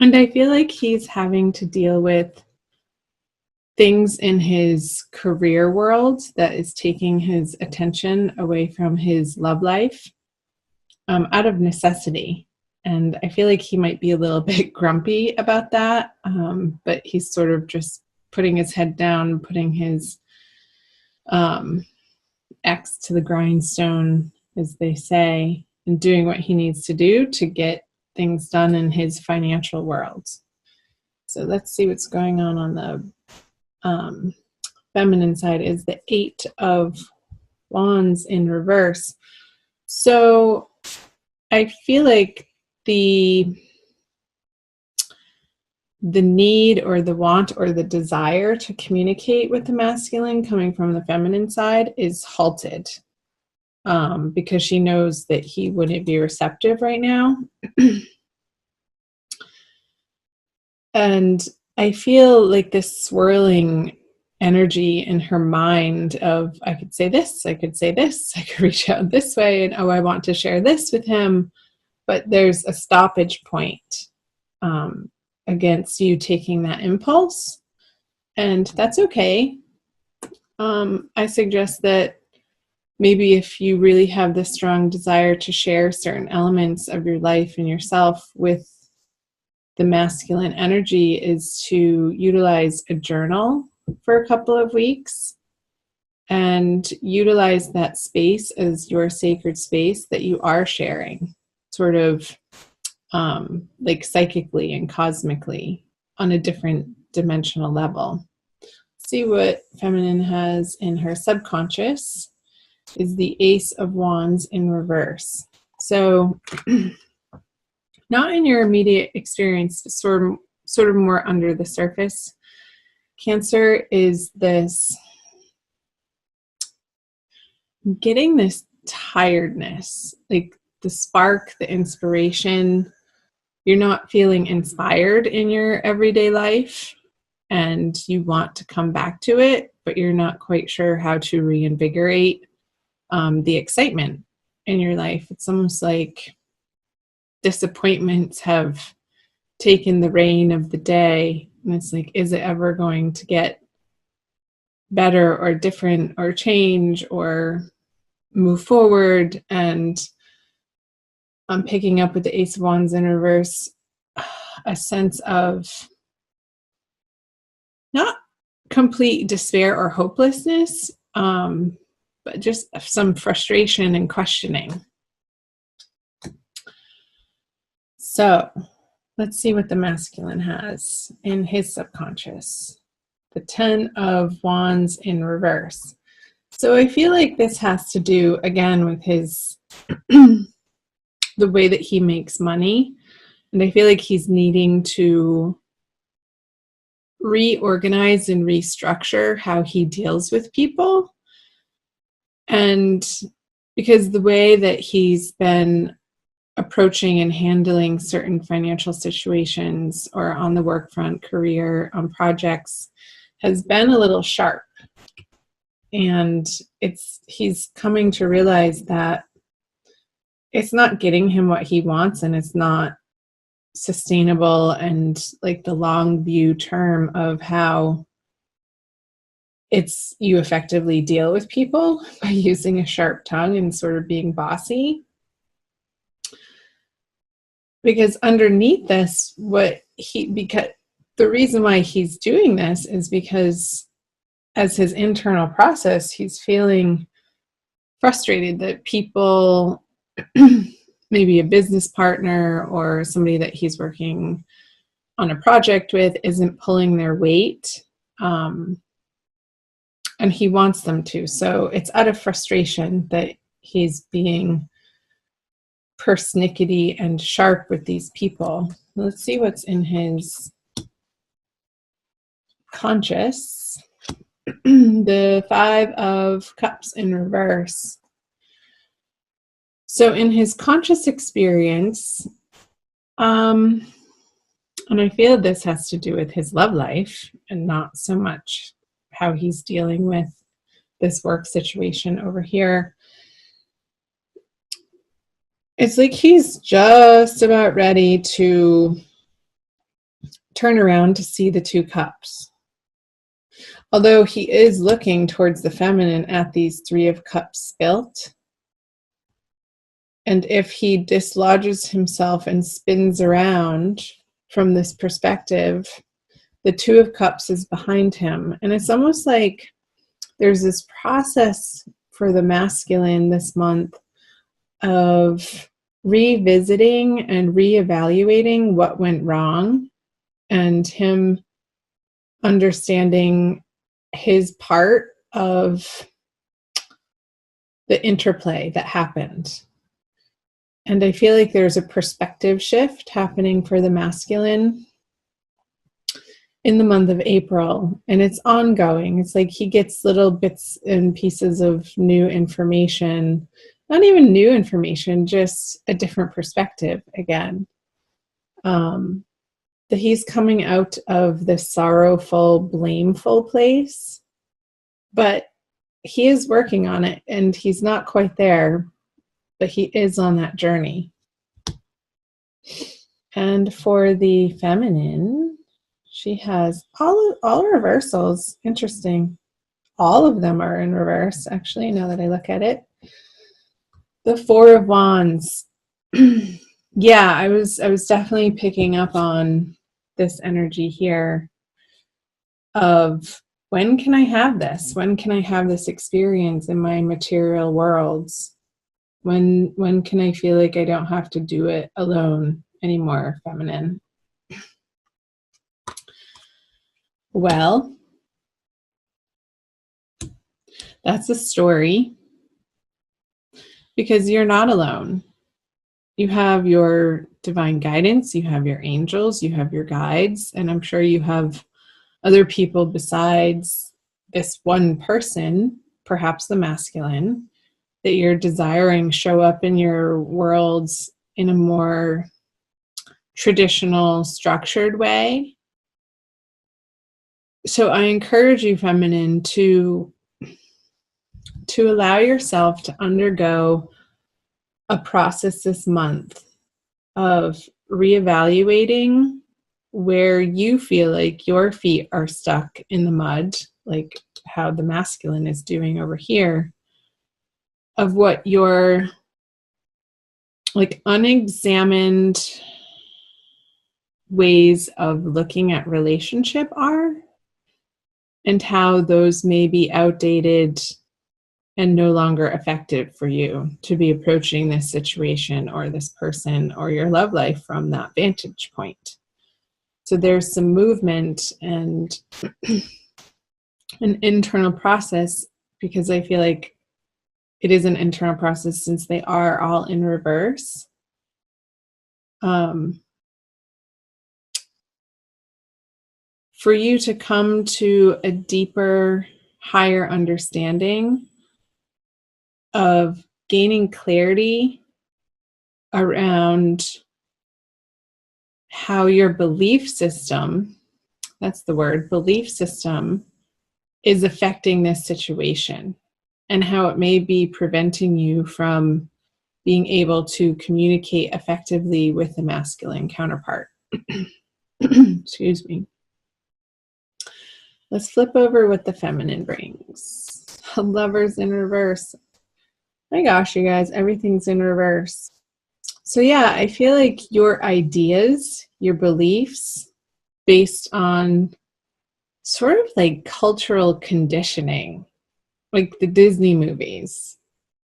And I feel like he's having to deal with things in his career world that is taking his attention away from his love life, out of necessity. And I feel like he might be a little bit grumpy about that, but he's sort of just putting his head down, putting his um, axe to the grindstone, as they say, and doing what he needs to do to get things done in his financial world. So let's see what's going on the feminine side. Is the Eight of Wands in reverse. So I feel like the need or the want or the desire to communicate with the masculine coming from the feminine side is halted, because she knows that he wouldn't be receptive right now. And I feel like this swirling energy in her mind of, I could say this, I could say this, I could reach out this way, and oh, I want to share this with him. But there's a stoppage point against you taking that impulse. And that's okay. I suggest that maybe if you really have the strong desire to share certain elements of your life and yourself with the masculine energy, is to utilize a journal for a couple of weeks and utilize that space as your sacred space that you are sharing, sort of like psychically and cosmically on a different dimensional level. See what feminine has in her subconscious is the Ace of Wands in reverse. So not in your immediate experience, sort of more under the surface. Cancer is this getting this tiredness, like the spark, the inspiration. You're not feeling inspired in your everyday life and you want to come back to it, but you're not quite sure how to reinvigorate the excitement in your life. It's almost like disappointments have taken the reign of the day. And it's like, is it ever going to get better or different or change or move forward? And I'm picking up with the Ace of Wands in reverse a sense of not complete despair or hopelessness, but just some frustration and questioning. So let's see what the masculine has in his subconscious. The Ten of Wands in reverse. So I feel like this has to do, again, with his the way that he makes money. And I feel like he's needing to reorganize and restructure how he deals with people. And because the way that he's been approaching and handling certain financial situations or on the work front, career, on projects, has been a little sharp. And he's coming to realize that it's not getting him what he wants, and it's not sustainable, and like the long view term of how you effectively deal with people by using a sharp tongue and sort of being bossy. Because underneath this, because the reason why he's doing this is because as his internal process, he's feeling frustrated that people, maybe a business partner or somebody that he's working on a project with, isn't pulling their weight. And he wants them to. So it's out of frustration that he's being persnickety and sharp with these people. Let's see what's in his conscious. The Five of Cups in reverse. So in his conscious experience, and I feel this has to do with his love life and not so much how he's dealing with this work situation over here. It's like he's just about ready to turn around to see the 2 cups. Although he is looking towards the feminine at these 3 of cups spilt. And if he dislodges himself and spins around from this perspective, the 2 of cups is behind him. And it's almost like there's this process for the masculine this month of revisiting and reevaluating what went wrong, and him understanding his part of the interplay that happened. And I feel like there's a perspective shift happening for the masculine in the month of April, and it's ongoing. It's like he gets little bits and pieces of new information, not even new information, just a different perspective again. That he's coming out of this sorrowful, blameful place, but he is working on it, and he's not quite there, but he is on that journey. And for the feminine, she has all reversals. Interesting. All of them are in reverse, actually, now that I look at it. The 4 of Wands. Yeah, I was definitely picking up on this energy here of, when can I have this? When can I have this experience in my material worlds? When can I feel like I don't have to do it alone anymore, feminine? Well, that's a story, because you're not alone. You have your divine guidance, you have your angels, you have your guides, and I'm sure you have other people besides this one person, perhaps the masculine, that you're desiring show up in your worlds in a more traditional, structured way. So I encourage you, feminine, to allow yourself to undergo a process this month of reevaluating where you feel like your feet are stuck in the mud, like how the masculine is doing over here, of what your like unexamined ways of looking at relationship are, and how those may be outdated and no longer effective for you to be approaching this situation or this person or your love life from that vantage point. So there's some movement and an internal process, because I feel like it is an internal process since they are all in reverse. For you to come to a deeper, higher understanding of gaining clarity around how your belief system, that's the word, belief system, is affecting this situation, and how it may be preventing you from being able to communicate effectively with the masculine counterpart. Excuse me. Let's flip over what the feminine brings. Lovers in reverse. My gosh, you guys, everything's in reverse. So yeah, I feel like your ideas, your beliefs, based on sort of like cultural conditioning, like the Disney movies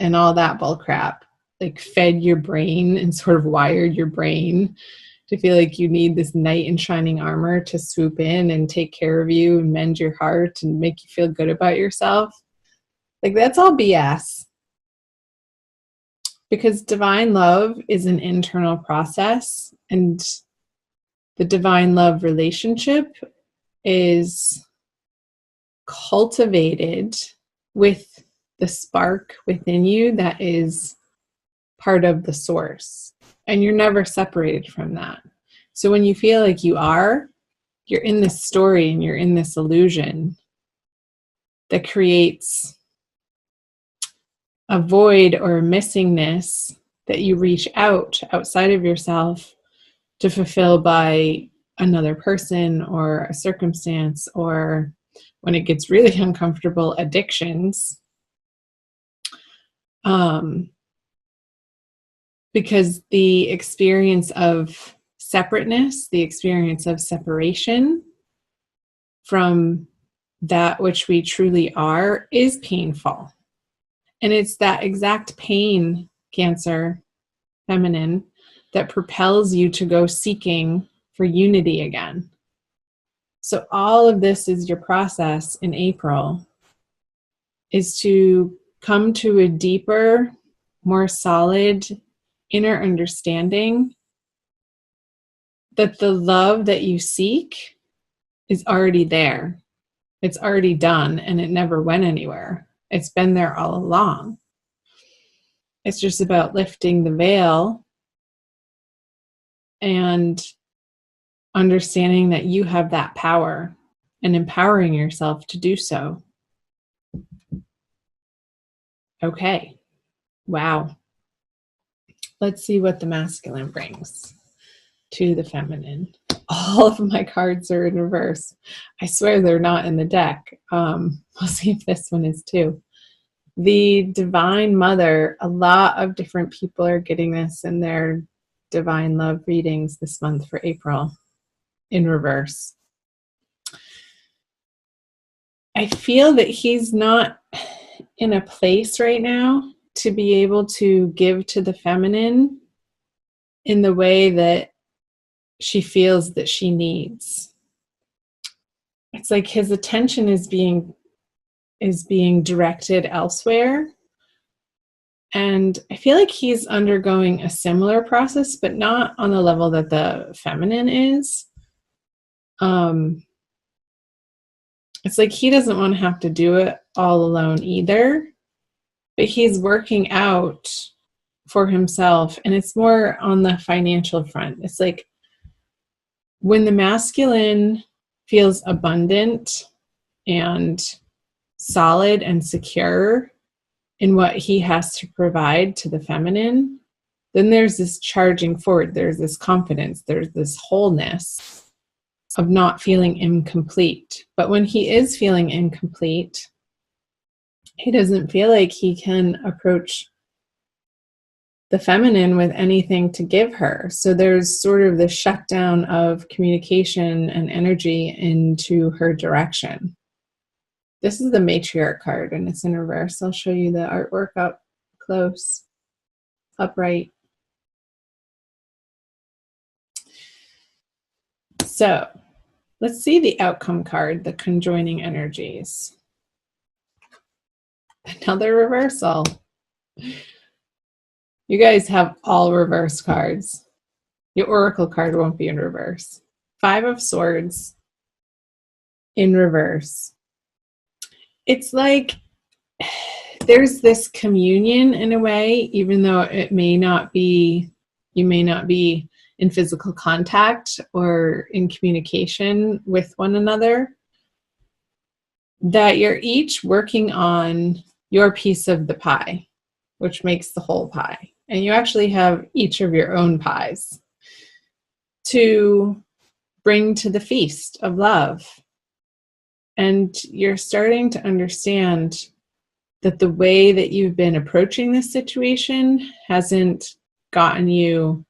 and all that bull crap, like fed your brain and sort of wired your brain to feel like you need this knight in shining armor to swoop in and take care of you and mend your heart and make you feel good about yourself. Like, that's all BS. Because divine love is an internal process, and the divine love relationship is cultivated with the spark within you that is part of the source. And you're never separated from that. So when you feel like you're in this story and you're in this illusion that creates a void or a missingness that you reach outside of yourself to fulfill by another person or a circumstance, or when it gets really uncomfortable, addictions. Because the experience of separateness, the experience of separation from that which we truly are is painful. And it's that exact pain, Cancer, feminine, that propels you to go seeking for unity again. So all of this is your process in April, is to come to a deeper, more solid inner understanding that the love that you seek is already there. It's already done, and it never went anywhere. It's been there all along. It's just about lifting the veil and understanding that you have that power and empowering yourself to do so. Okay. Wow. Let's see what the masculine brings to the feminine. All of my cards are in reverse. I swear they're not in the deck. We'll see if this one is too. The Divine Mother, a lot of different people are getting this in their Divine Love readings this month for April in reverse. I feel that he's not in a place right now to be able to give to the feminine in the way that she feels that she needs. It's like his attention is being directed elsewhere. And I feel like he's undergoing a similar process, but not on the level that the feminine is. It's like he doesn't want to have to do it all alone either, but he's working out for himself, and it's more on the financial front. It's like when the masculine feels abundant and solid and secure in what he has to provide to the feminine, then there's this charging forward, there's this confidence, there's this wholeness of not feeling incomplete. But when he is feeling incomplete, he doesn't feel like he can approach the feminine with anything to give her. So there's sort of the shutdown of communication and energy into her direction. This is the matriarch card, and it's in reverse. I'll show you the artwork up close, upright. So let's see the outcome card, the conjoining energies. Another reversal. You guys have all reverse cards. Your oracle card won't be in reverse. 5 of Swords in reverse. It's like there's this communion in a way, even though it may not be, you may not be in physical contact or in communication with one another, that you're each working on your piece of the pie, which makes the whole pie. And you actually have each of your own pies to bring to the feast of love. And you're starting to understand that the way that you've been approaching this situation hasn't gotten you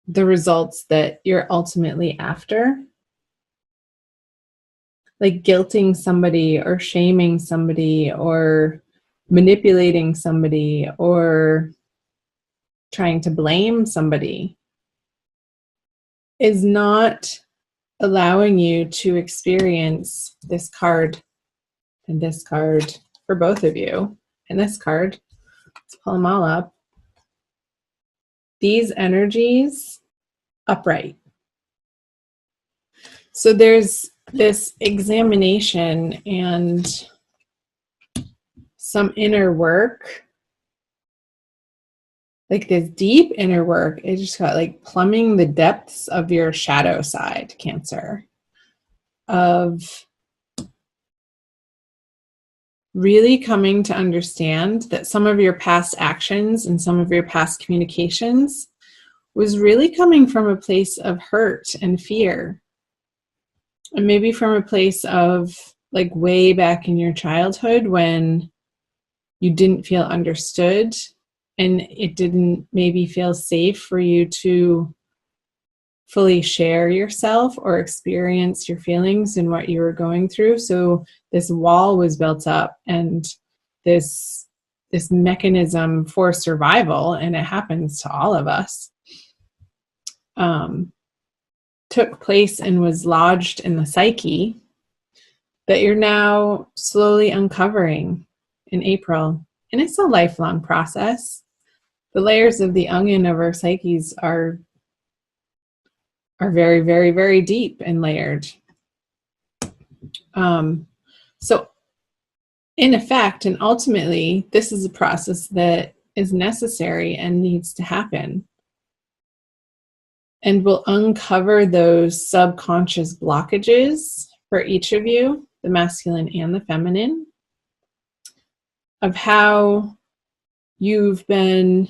the results that you're ultimately after. Like guilting somebody or shaming somebody or manipulating somebody or trying to blame somebody is not allowing you to experience this card and this card for both of you, and this card. Let's pull them all up. These energies upright. So there's this examination and some inner work, like this deep inner work. It just got like plumbing the depths of your shadow side, Cancer, of really coming to understand that some of your past actions and some of your past communications was really coming from a place of hurt and fear. And maybe from a place of like way back in your childhood when you didn't feel understood and it didn't maybe feel safe for you to fully share yourself or experience your feelings and what you were going through. So this wall was built up, and this mechanism for survival, and it happens to all of us, took place and was lodged in the psyche that you're now slowly uncovering in April. And it's a lifelong process. The layers of the onion of our psyches are very, very, very deep and layered. So in effect, and ultimately, this is a process that is necessary and needs to happen. And will uncover those subconscious blockages for each of you, the masculine and the feminine, of how you've been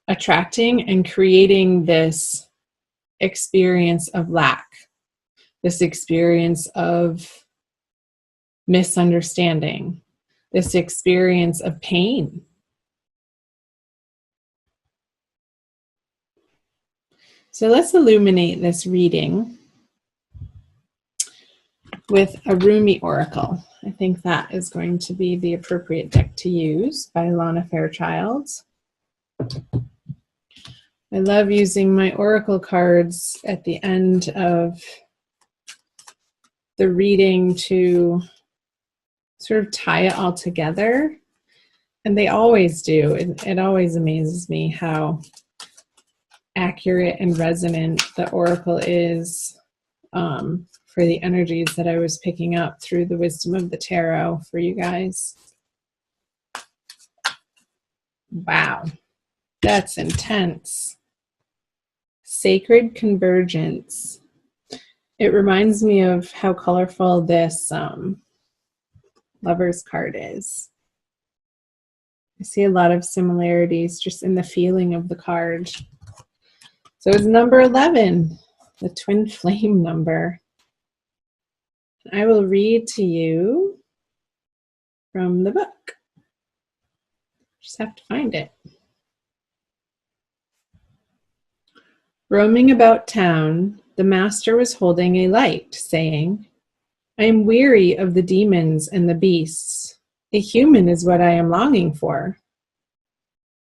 attracting and creating this experience of lack, this experience of misunderstanding, this experience of pain. So let's illuminate this reading with a Rumi oracle. I think that is going to be the appropriate deck to use by Lana Fairchild. I love using my oracle cards at the end of the reading to sort of tie it all together. And they always do. It always amazes me how accurate and resonant the oracle is for the energies that I was picking up through the wisdom of the tarot for you guys. Wow, that's intense. Sacred convergence. It reminds me of how colorful this Lover's card is. I see a lot of similarities just in the feeling of the card. So it's number 11, the twin flame number. I will read to you from the book. Just have to find it. Roaming about town, the master was holding a light, saying, I am weary of the demons and the beasts. A human is what I am longing for.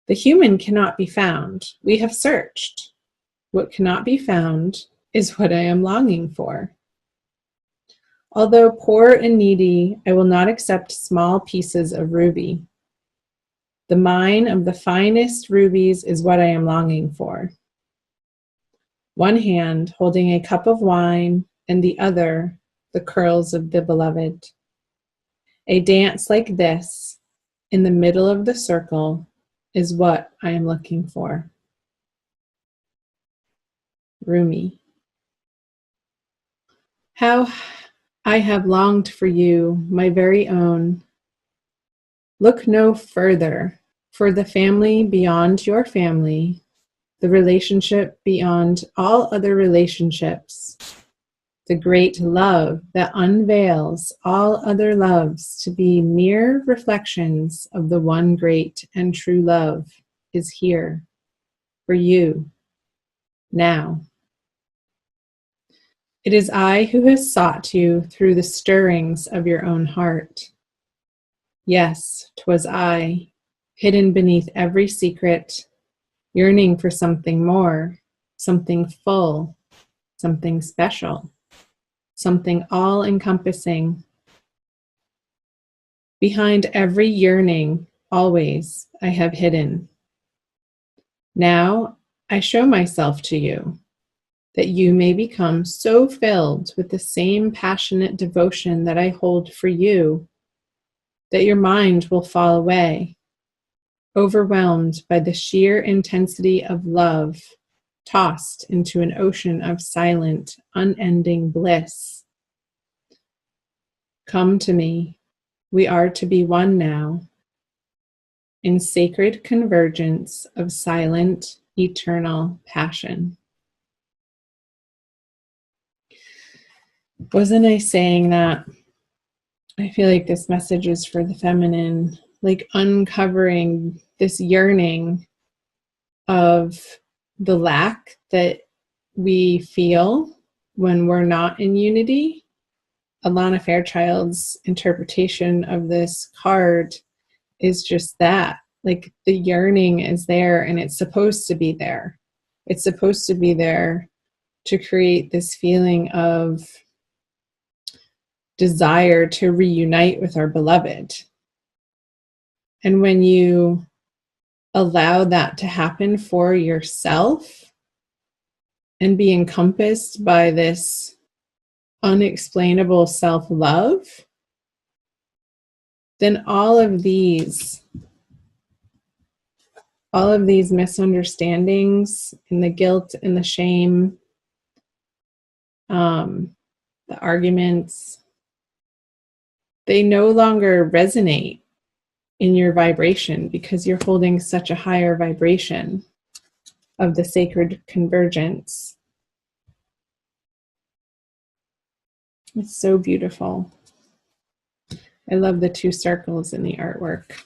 The human cannot be found. We have searched. What cannot be found is what I am longing for. Although poor and needy, I will not accept small pieces of ruby. The mine of the finest rubies is what I am longing for. One hand holding a cup of wine, and the other the curls of the beloved. A dance like this, in the middle of the circle, is what I am looking for. Rumi. How I have longed for you, my very own. Look no further, for the family beyond your family, the relationship beyond all other relationships, the great love that unveils all other loves to be mere reflections of the one great and true love, is here for you now. It is I who has sought you through the stirrings of your own heart. Yes, 'twas I, hidden beneath every secret, yearning for something more, something full, something special, something all-encompassing. Behind every yearning, always, I have hidden. Now I show myself to you, that you may become so filled with the same passionate devotion that I hold for you, that your mind will fall away, overwhelmed by the sheer intensity of love, tossed into an ocean of silent, unending bliss. Come to me. We are to be one now, in sacred convergence of silent, eternal passion. Wasn't I saying that I feel like this message is for the feminine, like uncovering this yearning of the lack that we feel when we're not in unity? Alana Fairchild's interpretation of this card is just that. Like the yearning is there and it's supposed to be there. It's supposed to be there to create this feeling of desire to reunite with our beloved. And when you allow that to happen for yourself and be encompassed by this unexplainable self-love, then all of these misunderstandings and the guilt and the shame, the arguments, they no longer resonate in your vibration because you're holding such a higher vibration of the sacred convergence. It's so beautiful. I love the two circles in the artwork.